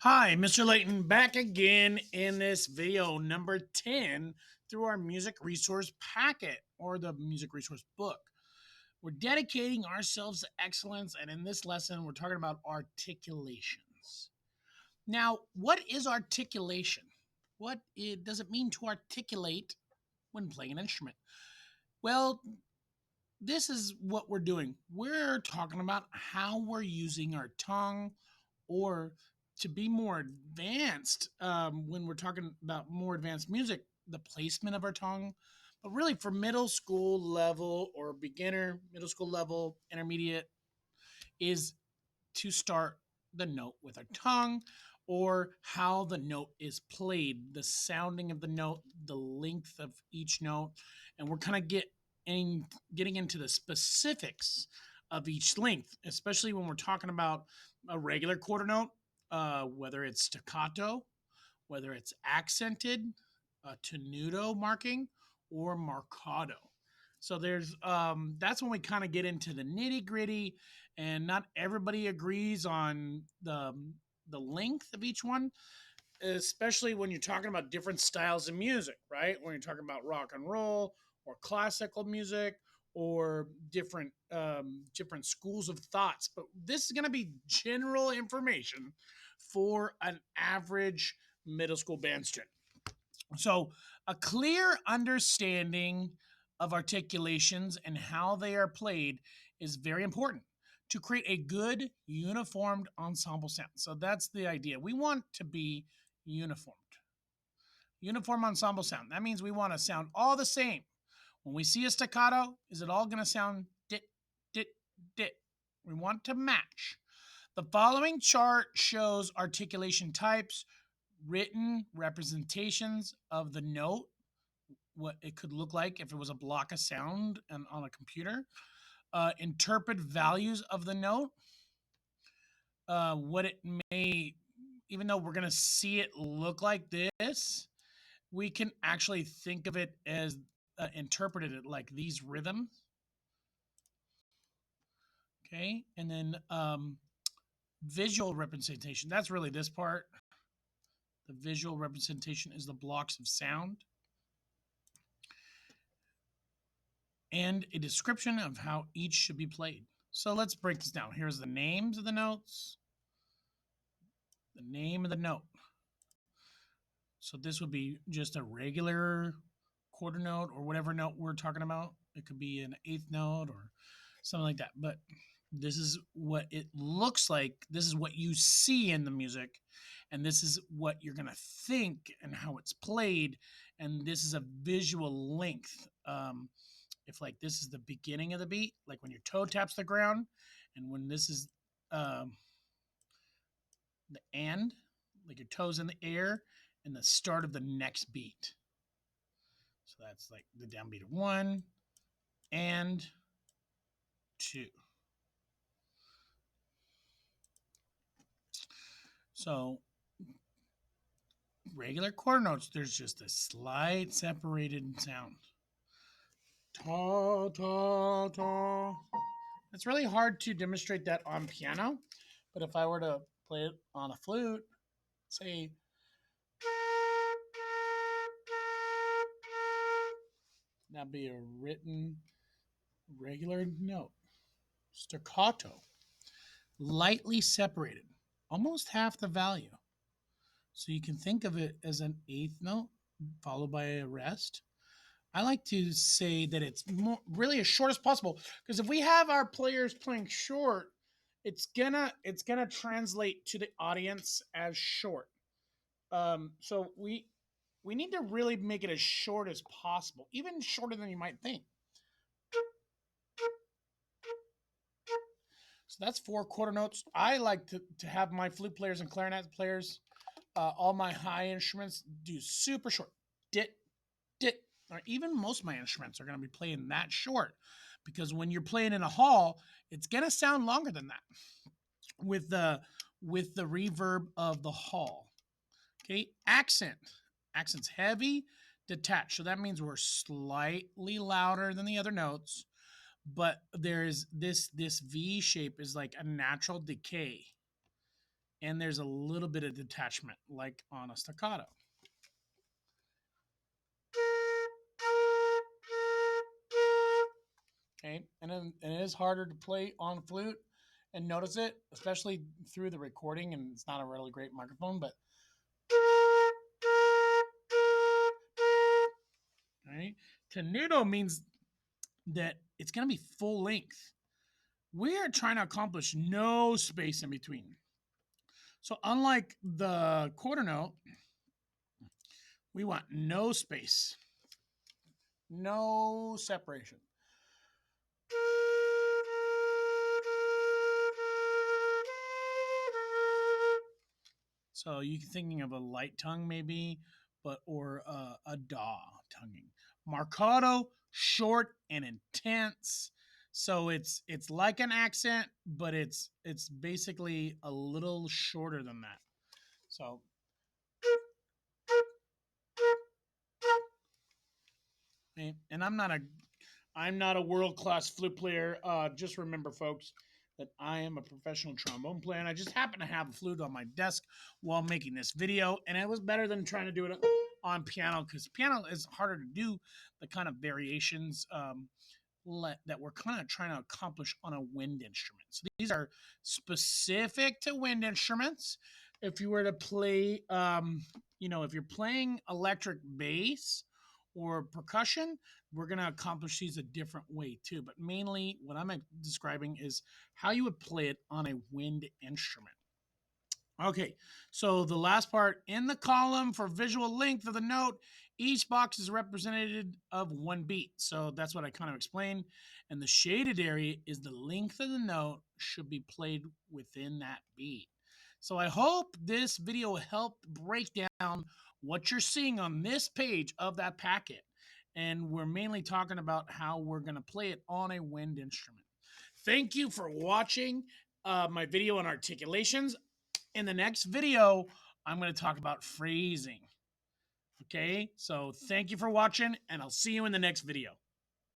Hi, Mr. Layton, back again in this video number 10 through our music resource packet or the music resource book. We're dedicating ourselves to excellence, and in this lesson, we're talking about articulations. Now, what is articulation? Does it mean to articulate when playing an instrument? Well, this is what we're doing. We're talking about how we're using our tongue, or to be more advanced, when we're talking about more advanced music, the placement of our tongue. But really, for middle school level or beginner, middle school level, intermediate, is to start the note with our tongue, or how the note is played, the sounding of the note, the length of each note. And we're kind of getting into the specifics of each length, especially when we're talking about a regular quarter note, whether it's staccato, whether it's accented, tenuto marking, or marcato. So there's that's when we kind of get into the nitty gritty, and not everybody agrees on the length of each one, especially when you're talking about different styles of music, right? When you're talking about rock and roll or classical music or different schools of thoughts. But this is going to be general information for an average middle school band student. So, a clear understanding of articulations and how they are played is very important to create a good, uniformed ensemble sound. So, that's the idea. We want to be uniformed. Uniform ensemble sound. That means we want to sound all the same. When we see a staccato, is it all going to sound dit, dit, dit? We want to match. The following chart shows articulation types, written representations of the note, what it could look like if it was a block of sound and on a computer, interpret values of the note, what it may, even though we're going to see it look like this, we can actually think of it as interpreted it like these rhythms. Okay, and then visual representation. That's really this part. The visual representation is the blocks of sound, and a description of how each should be played. So let's break this down. Here's the names of the notes, the name of the note. So this would be just a regular quarter note or whatever note we're talking about. It could be an eighth note or something like that. But this is what it looks like. This is what you see in the music. And this is what you're going to think and how it's played. And this is a visual length. If like this is the beginning of the beat, like when your toe taps the ground, and when this is the end, like your toes in the air, and the start of the next beat. So that's like the downbeat of 1 and 2. So regular quarter notes, there's just a slight separated sound. Ta, ta, ta. It's really hard to demonstrate that on piano, but if I were to play it on a flute, say, that'd be a written regular note. Staccato, lightly separated, almost half the value. So you can think of it as an eighth note followed by a rest. I like to say that it's really as short as possible, because if we have our players playing short, it's gonna translate to the audience as short. So we need to really make it as short as possible, even shorter than you might think. So that's 4 quarter notes. I like to have my flute players and clarinet players, all my high instruments, do super short. Dit, dit. Or even most of my instruments are going to be playing that short, because when you're playing in a hall, it's going to sound longer than that with the reverb of the hall. Okay, accent's heavy, detached. So that means we're slightly louder than the other notes, but there's this V shape is like a natural decay and there's a little bit of detachment, like on a staccato. Okay, and it is harder to play on flute and notice it, especially through the recording, and it's not a really great microphone, but right. Tenuto means that it's going to be full length. We are trying to accomplish no space in between. So unlike the quarter note, we want no space, no separation. So you can thinking of a light tongue maybe, but or a daw tonguing. Marcato, short and intense. So it's like an accent, but it's basically a little shorter than that. So and I'm not a world class flute player. Just remember, folks, that I am a professional trombone player, and I just happen to have a flute on my desk while making this video, and it was better than trying to do it on piano because piano is harder to do the kind of variations that we're kind of trying to accomplish on a wind instrument. So these are specific to wind instruments. If you were to play, if you're playing electric bass or percussion, we're going to accomplish these a different way too. But mainly, what I'm describing is how you would play it on a wind instrument. Okay, so the last part in the column for visual length of the note, each box is represented of one beat. So that's what I kind of explained. And the shaded area is the length of the note should be played within that beat. So I hope this video helped break down what you're seeing on this page of that packet. And we're mainly talking about how we're going to play it on a wind instrument. Thank you for watching my video on articulations. In the next video, I'm going to talk about phrasing. Okay, so thank you for watching, and I'll see you in the next video.